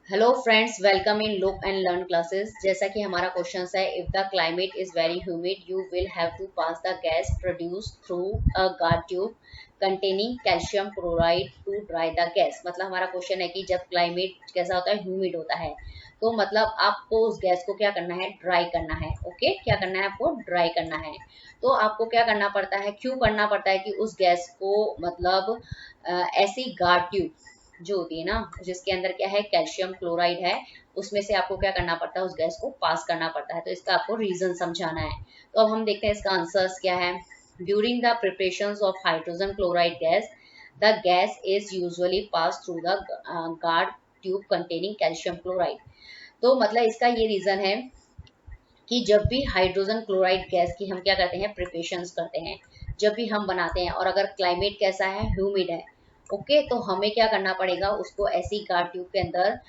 Hello friends, welcome in look and learn classes. जैसा कि हमारा क्वेश्चन है, if the climate is very humid you will have to pass the gas produce through a guard tube containing calcium chloride to dry the gas. मतलब हमारा question है कि जब climate कैसा होता है, ह्यूमिड होता है, तो मतलब आपको उस गैस को क्या करना है, ड्राई करना है। ओके, क्या करना है, आपको ड्राई करना है। तो आपको क्या करना पड़ता है, क्यों करना पड़ता है कि उस गैस को मतलब ऐसी गार्ड ट्यूब जो होती है ना, जिसके अंदर क्या है, कैल्शियम क्लोराइड है, उसमें से आपको क्या करना पड़ता है, उस गैस को पास करना पड़ता है। तो इसका आपको रीजन समझाना है। तो अब हम देखते हैं इसका आंसर्स क्या है। During the preparation of hydrogen chloride gas the gas is usually pass through the guard tube containing calcium chloride. तो मतलब इसका ये रीजन है कि जब भी हाइड्रोजन क्लोराइड गैस की हम क्या करते हैं, प्रिपरेशंस करते हैं, जब भी हम बनाते हैं, और अगर क्लाइमेट कैसा है, ह्यूमिड है, ओके, तो हमें क्या करना पड़ेगा, उसको ऐसी गार्ड ट्यूब के अंदर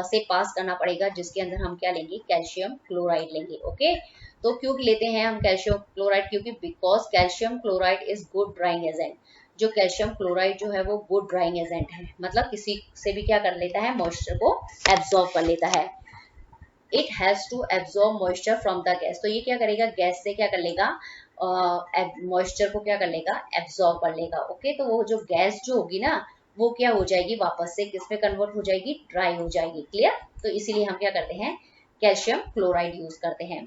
से पास करना पड़ेगा, जिसके अंदर हम क्या लेंगे, कैल्शियम क्लोराइड लेंगे। ओके, तो क्यों लेते हैं हम कैल्शियम क्लोराइड, क्योंकि because calcium chloride is good drying agent. जो कैल्शियम क्लोराइड जो है वो गुड ड्राइंग एजेंट है, मतलब किसी से भी क्या कर लेता है, मॉइस्चर को एब्जॉर्ब कर लेता है। It has to absorb moisture from the gas. तो ये क्या करेगा, गैस से क्या कर लेगा, मॉइस्चर को क्या कर लेगा, एब्जॉर्ब कर लेगा। ओके, तो वो जो गैस जो होगी ना, वो क्या हो जाएगी, वापस से किस में कन्वर्ट हो जाएगी, ड्राई हो जाएगी। क्लियर। तो इसीलिए हम क्या करते हैं, कैल्शियम क्लोराइड यूज करते हैं।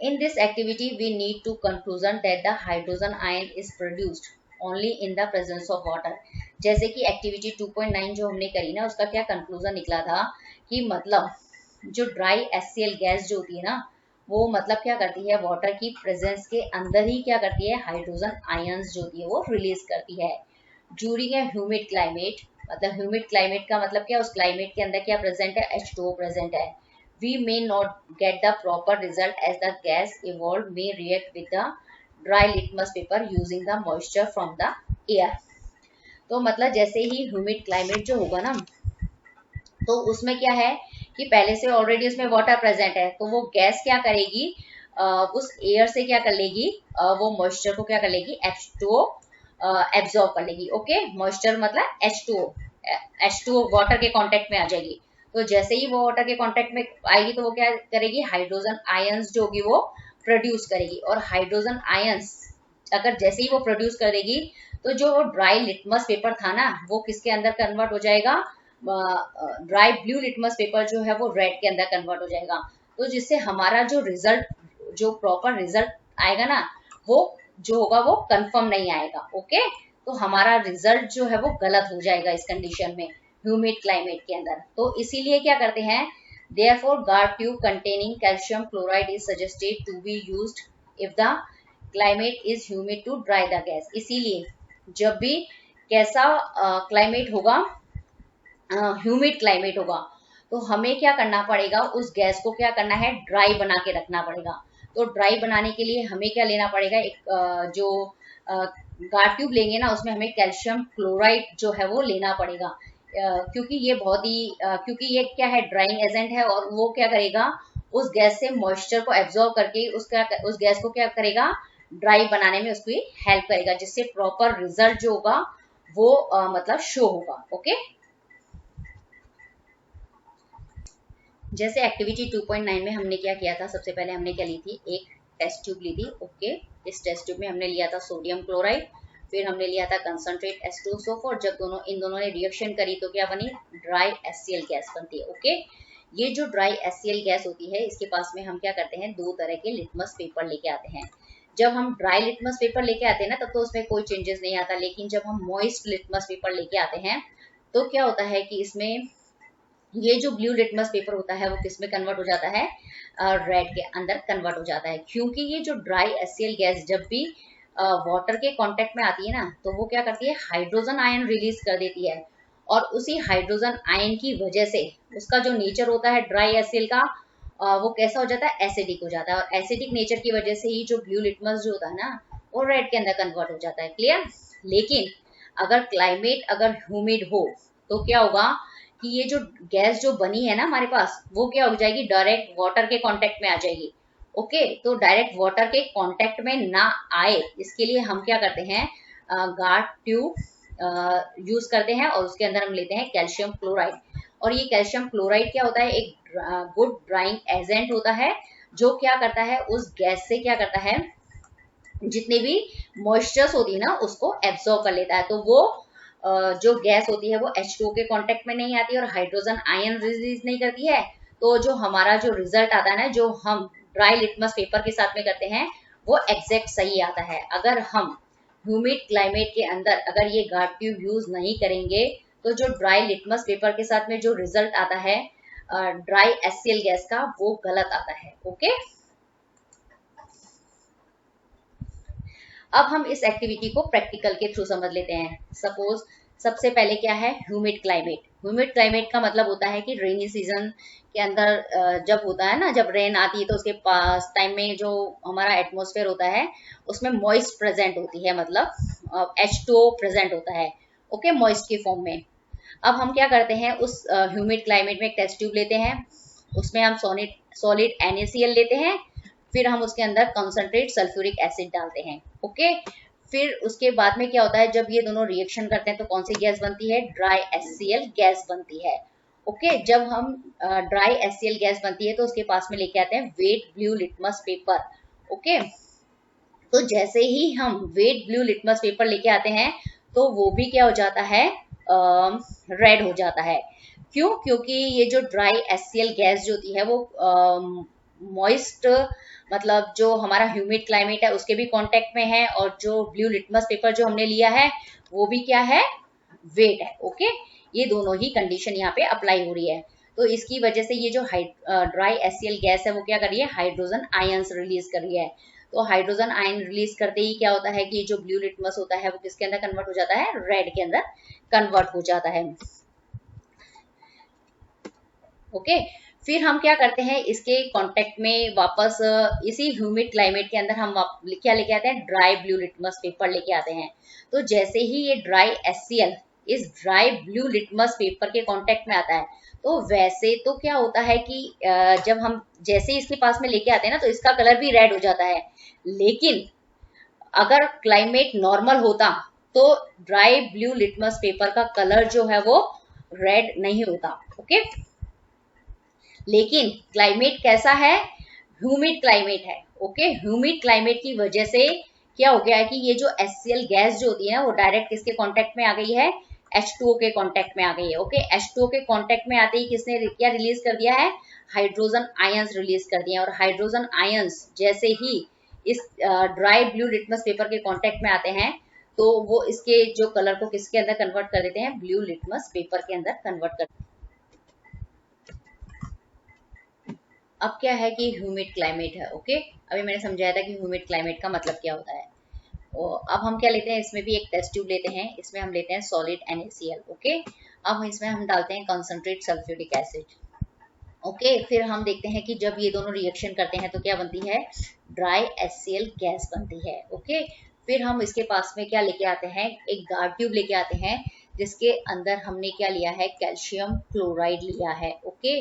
In this activity, we need to conclusion that the hydrogen ion is produced only in the presence of water। जैसे कि एक्टिविटी 2.9 जो हमने करी ना, उसका क्या कंक्लूजन निकला था कि मतलब जो ड्राई HCl गैस जो होती है ना, वो मतलब क्या करती है, वाटर की प्रेजेंस के अंदर ही क्या करती है, हाइड्रोजन आयंस जो होती है वो रिलीज करती है। ड्यूरिंग ए ह्यूमिड क्लाइमेट, मतलब ह्यूमिड क्लाइमेट का मतलब क्या, उस क्लाइमेट के अंदर क्या प्रेजेंट है, H2O प्रेजेंट है। We may not get the proper result as the gas evolved may react with the dry litmus paper using the moisture from the air। तो मतलब जैसे ही ह्यूमिड क्लाइमेट जो होगा ना, तो उसमें क्या है कि पहले से ऑलरेडी उसमें वाटर प्रेजेंट है, तो वो गैस क्या करेगी, उस एयर से क्या कर लेगी, वो मॉइस्चर को क्या कर लेगी, H2O एब्जॉर्ब कर लेगी। ओके, मॉइस्चर मतलब H2O वाटर के कांटेक्ट में आ जाएगी। तो जैसे ही वो वाटर के कांटेक्ट में आएगी, तो वो क्या करेगी, हाइड्रोजन आयंस जो होगी वो प्रोड्यूस करेगी। और हाइड्रोजन आयंस अगर जैसे ही वो प्रोड्यूस करेगी, तो जो ड्राई लिटमस पेपर था ना, वो किसके अंदर कन्वर्ट हो जाएगा, ड्राई ब्लू लिटमस पेपर जो है वो रेड के अंदर कन्वर्ट हो जाएगा। तो जिससे हमारा जो रिजल्ट, जो प्रॉपर रिजल्ट आएगा ना, वो जो होगा वो कंफर्म नहीं आएगा। ओके, तो हमारा रिजल्ट जो है वो गलत हो जाएगा इस कंडीशन में, ह्यूमिड क्लाइमेट के अंदर। तो इसीलिए क्या करते हैं, therefore guard tube containing calcium chloride is suggested to be used if the climate is humid to dry the gas। इसीलिए जब भी कैसा क्लाइमेट होगा, ह्यूमिड क्लाइमेट होगा, तो हमें क्या करना पड़ेगा, उस गैस को क्या करना है, ड्राई बना के रखना पड़ेगा। तो ड्राई बनाने के लिए हमें क्या लेना पड़ेगा, एक जो गार्ड ट्यूब लेंगे ना, उसमें हमें कैल्शियम क्लोराइड जो है वो लेना पड़ेगा। क्योंकि ये बहुत ही क्योंकि ये क्या है, ड्राइंग एजेंट है, और वो क्या करेगा, उस गैस से मॉइस्चर को एब्जॉर्ब करके उस गैस को क्या करेगा, ड्राई बनाने में उसकी हेल्प करेगा, जिससे प्रॉपर रिजल्ट जो होगा वो मतलब शो होगा। ओके, जैसे एक्टिविटी 2.9 में हमने क्या किया था, सबसे पहले हमने क्या ली थी, एक टेस्ट ट्यूब ली थी। ओके, इस टेस्ट ट्यूब में हमने लिया था सोडियम क्लोराइड, फिर हमने लिया था कंसंट्रेट H2SO4। जब इन दोनों ने रिएक्शन करी तो क्या बनी, ड्राई HCl गैस बनती है। ओके, ये जो ड्राई HCl गैस होती है, इसके पास में हम क्या करते हैं, दो तरह के लिटमस पेपर लेके आते हैं। जब हम ड्राई लिटमस पेपर लेके आते हैं ना, तब तो उसमें कोई चेंजेस नहीं आता, लेकिन जब हम मॉइस्ट लिटमस पेपर लेके आते हैं, तो क्या होता है कि इसमें ये जो ब्लू लिटमस पेपर होता है वो किस में कन्वर्ट हो जाता है, रेड के अंदर कन्वर्ट हो जाता है। क्योंकि ये जो ड्राई HCl गैस जब भी वाटर के कांटेक्ट में आती है ना, तो वो क्या करती है, हाइड्रोजन आयन रिलीज कर देती है। और उसी हाइड्रोजन आयन की वजह से उसका जो नेचर होता है ड्राई HCl का, वो कैसा हो जाता है, एसिडिक हो जाता है। और एसिडिक नेचर की वजह से ही जो ब्लू लिटमस जो होता है ना, वो रेड के अंदर कन्वर्ट हो जाता है। क्लियर। लेकिन अगर क्लाइमेट अगर ह्यूमिड हो, तो क्या होगा कि ये जो गैस जो बनी है ना हमारे पास, वो क्या हो जाएगी, डायरेक्ट वाटर के कांटेक्ट में आ जाएगी। ओके, तो डायरेक्ट वाटर के कांटेक्ट में ना आए, इसके लिए हम क्या करते हैं, गार्ड ट्यूब यूज करते हैं, और उसके अंदर हम लेते हैं कैल्शियम क्लोराइड। और ये कैल्शियम क्लोराइड क्या होता है, एक गुड ड्राइंग एजेंट होता है, जो क्या करता है, उस गैस से क्या करता है, जितने भी मॉइस्चर्स होती है ना उसको एब्जॉर्ब कर लेता है। तो वो जो गैस होती है वो H2O के कांटेक्ट में नहीं आती और हाइड्रोजन आयन रिलीज नहीं करती है। तो जो हमारा जो रिजल्ट आता है ना, जो हम ड्राई लिटमस पेपर के साथ में करते हैं, वो एग्जैक्ट सही आता है। अगर हम ह्यूमिड क्लाइमेट के अंदर अगर ये गार्ड ट्यूब यूज नहीं करेंगे, तो जो ड्राई लिटमस पेपर के साथ में जो रिजल्ट आता है ड्राई HCl गैस का, वो गलत आता है। ओके, अब हम इस एक्टिविटी को प्रैक्टिकल के थ्रू समझ लेते हैं। सपोज सबसे पहले क्या है, ह्यूमिड क्लाइमेट। ह्यूमिड क्लाइमेट का मतलब होता है कि रेनी सीजन के अंदर जब होता है ना, जब रेन आती है तो उसके पास टाइम में जो हमारा एटमॉस्फेयर होता है उसमें मॉइस्ट प्रेजेंट होती है, मतलब H2O प्रेजेंट होता है। ओके, मॉइस्ट के फॉर्म में। अब हम क्या करते हैं, उस ह्यूमिड क्लाइमेट में एक टेस्ट ट्यूब लेते हैं, उसमें हम सॉलिड NaCl लेते हैं, फिर हम उसके अंदर कॉन्सेंट्रेट सल्फ्यूरिक एसिड डालते हैं। ओके, फिर उसके बाद में क्या होता है, जब ये दोनों रिएक्शन करते हैं तो कौन सी गैस बनती है, ड्राई HCl गैस बनती है। ओके, जब हम ड्राई HCl गैस बनती है तो उसके पास में लेके आते हैं wet blue litmus paper. Okay, तो जैसे ही हम वेट ब्लू लिटमस पेपर लेके आते हैं तो वो भी क्या हो जाता है, रेड हो जाता है। क्यों? क्योंकि ये जो ड्राई HCl गैस जो होती है वो मॉइस्ट, मतलब जो हमारा ह्यूमिड क्लाइमेट है उसके भी कांटेक्ट में है, और जो ब्लू लिटमस पेपर जो हमने लिया है वो भी क्या है, वेट है। ओके, ये दोनों ही कंडीशन यहाँ पे अप्लाई हो रही है। तो इसकी वजह से ये जो ड्राई HCl गैस है वो क्या कर रही है, हाइड्रोजन आयंस रिलीज कर रही है। तो हाइड्रोजन आयन रिलीज करते ही क्या होता है कि ये जो ब्लू लिटमस होता है वो किसके अंदर कन्वर्ट हो जाता है, रेड के अंदर कन्वर्ट हो जाता है। ओके, फिर हम क्या करते हैं, इसके कांटेक्ट में वापस इसी ह्यूमिड क्लाइमेट के अंदर हम क्या लेके आते हैं, ड्राई ब्लू लिटमस पेपर लेके आते हैं। तो जैसे ही ये ड्राई HCl इस ड्राई ब्लू लिटमस पेपर के कांटेक्ट में आता है, तो वैसे तो क्या होता है कि जब हम जैसे ही इसके पास में लेके आते हैं ना तो इसका कलर भी रेड हो जाता है। लेकिन अगर क्लाइमेट नॉर्मल होता तो ड्राई ब्लू लिटमस पेपर का कलर जो है वो रेड नहीं होता। ओके, लेकिन क्लाइमेट कैसा है, ह्यूमिड क्लाइमेट है। ओके, ह्यूमिड क्लाइमेट की वजह से क्या हो गया है कि ये जो HCl गैस जो होती है वो डायरेक्ट किसके कांटेक्ट में आ गई है, H2O के कांटेक्ट में आ गई है। ओके, H2O के कांटेक्ट में आते ही किसने क्या रिलीज कर दिया है, हाइड्रोजन आयंस रिलीज कर दिए। और हाइड्रोजन आयंस जैसे ही इस ड्राई ब्लू लिटमस पेपर के कांटेक्ट में आते हैं तो वो इसके जो कलर को किसके अंदर कन्वर्ट कर देते हैं, ब्लू लिटमस पेपर के अंदर कन्वर्ट कर। अब क्या है कि ह्यूमिड क्लाइमेट है। ओके, अभी मैंने समझाया था कि ह्यूमिड क्लाइमेट का मतलब क्या होता है। अब हम क्या लेते हैं, इसमें भी एक टेस्ट ट्यूब लेते हैं, इसमें हम लेते हैं सॉलिड NaCl। ओके, अब इसमें हम डालते हैं कॉन्सेंट्रेट सल्फ्यूरिक एसिड। ओके, फिर हम देखते हैं कि जब ये दोनों रिएक्शन करते हैं तो क्या बनती है, ड्राई HCl गैस बनती है। ओके, फिर हम इसके पास में क्या लेके आते हैं, एक गार्ड ट्यूब लेके आते हैं जिसके अंदर हमने क्या लिया है, कैल्शियम क्लोराइड लिया है। ओके,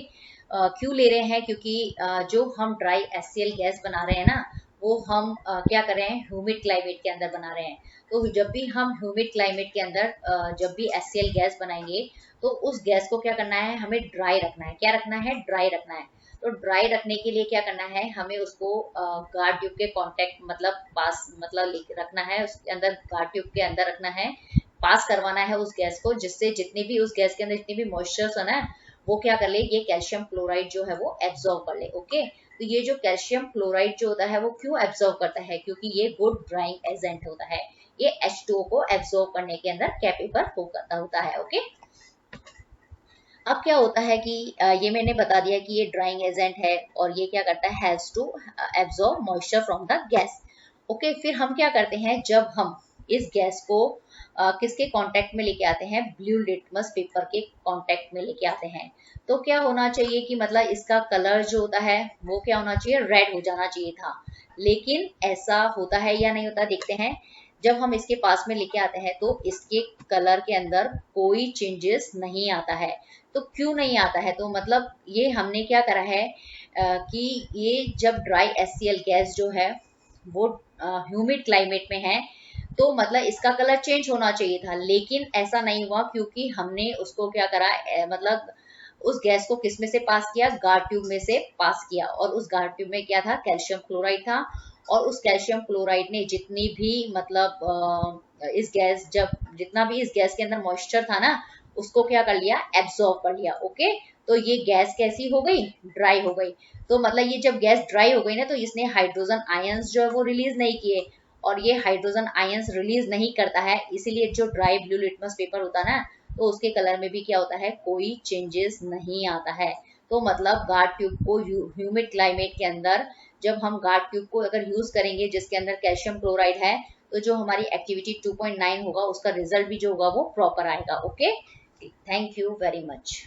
क्यों ले रहे हैं, क्योंकि जो हम ड्राई HCl गैस बना रहे हैं ना वो हम क्या कर रहे हैं, ह्यूमिड क्लाइमेट के अंदर बना रहे हैं। तो जब भी हम ह्यूमिड क्लाइमेट के अंदर जब भी HCl गैस बनाएंगे तो उस गैस को क्या करना है, हमें ड्राई रखना है। क्या रखना है, ड्राई रखना है। तो ड्राई रखने के लिए क्या करना है, हमें उसको गार्ड ट्यूब के कांटेक्ट मतलब पास मतलब रखना है, उसके अंदर गार्ड ट्यूब के अंदर रखना है, पास करवाना है उस गैस को, जिससे जितनी भी उस गैस के अंदर जितनी भी मॉइस्चर्स है ना वो क्या कर ले, ये कैल्शियम क्लोराइड जो है वो एब्जॉर्ब कर ले। ओके, तो ये जो कैल्शियम क्लोराइड जो होता है वो क्यों एब्जॉर्ब करता है, क्योंकि ये गुड ड्राइंग एजेंट होता है, ये H2O को एब्जॉर्ब करने के अंदर कैपेबल होता है। ओके, अब क्या होता है कि ये मैंने बता दिया कि ये ड्राइंग एजेंट है और ये क्या करता है, has to absorb moisture from the gas. Okay, फिर हम क्या करते हैं, जब हम इस गैस को किसके कांटेक्ट में लेके आते हैं, ब्लू लिटमस पेपर के कांटेक्ट में लेके आते हैं, तो क्या होना चाहिए कि मतलब इसका कलर जो होता है वो क्या होना चाहिए, रेड हो जाना चाहिए था। लेकिन ऐसा होता है या नहीं होता, देखते हैं। जब हम इसके पास में लेके आते हैं तो इसके कलर के अंदर कोई चेंजेस नहीं आता है। तो क्यों नहीं आता है, तो मतलब ये हमने क्या करा है कि ये जब ड्राई HCl गैस जो है वो ह्यूमिड क्लाइमेट में है तो मतलब इसका कलर चेंज होना चाहिए था, लेकिन ऐसा नहीं हुआ क्योंकि हमने उसको क्या करा मतलब उस गैस को किस में से पास किया, गार्ड ट्यूब में से पास किया, और उस गार्ड ट्यूब में क्या था, कैल्शियम क्लोराइड था। और उस कैल्शियम क्लोराइड ने जितनी भी मतलब इस गैस जब जितना भी इस गैस के अंदर मॉइस्चर था ना, उसको क्या कर लिया, एब्जॉर्ब कर लिया। ओके, तो ये गैस कैसी हो गई, ड्राई हो गई। तो मतलब ये जब गैस ड्राई हो गई ना, तो इसने हाइड्रोजन आयंस जो है वो रिलीज नहीं किए, और ये हाइड्रोजन आयंस रिलीज नहीं करता है, इसीलिए जो ड्राई ब्लू लिटमस पेपर होता है ना, तो उसके कलर में भी क्या होता है, कोई चेंजेस नहीं आता है। तो मतलब गार्ड ट्यूब को ह्यूमिड क्लाइमेट के अंदर जब हम गार्ड ट्यूब को अगर यूज करेंगे जिसके अंदर कैल्शियम क्लोराइड है, तो जो हमारी एक्टिविटी 2.9 होगा उसका रिजल्ट भी जो होगा वो प्रॉपर आएगा। Okay, thank you very much.